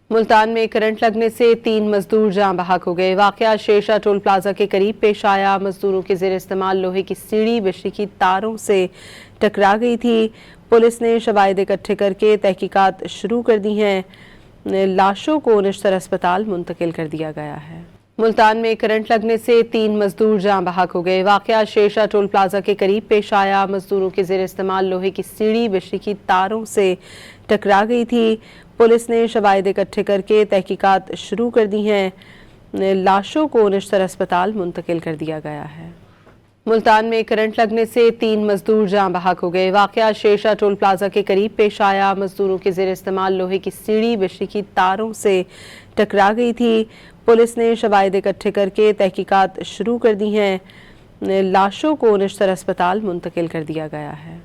मुल्तान में करंट लगने से 3 मजदूर जाँ बहक हो गए। वाकया शेरशाह टोल प्लाजा के करीब पेश आया। मजदूरों के जेर इस्तेमाल लोहे की सीढ़ी बिजली की तारों से टकरा गई थी। पुलिस ने शवाहिद इकट्ठे करके तहकीकात शुरू कर दी हैं। लाशों को निश्तर अस्पताल मुंतकिल कर दिया गया है। मुल्तान में करंट लगने से 3 मजदूर जाँ बहक हो गए। वाकया शेरशाह टोल प्लाजा के करीब पेश आया। मजदूरों के जेर इस्तेमाल लोहे की सीढ़ी बिजली की तारों से टकरा गई थी। पुलिस ने शवाहिद इकट्ठे करके तहकीकात शुरू कर दी हैं। लाशों को निश्तर अस्पताल मुंतकिल कर दिया गया है। मुल्तान में करंट लगने से 3 मजदूर जाँ बहक हो गए। वाकया शेरशाह टोल प्लाजा के करीब पेश आया। मजदूरों के जेर इस्तेमाल लोहे की सीढ़ी बिजली की तारों से टकरा गई थी। पुलिस ने शवाहिद इकट्ठे करके तहकीकात शुरू कर दी हैं। लाशों को निश्तर अस्पताल मुंतकिल कर दिया गया है।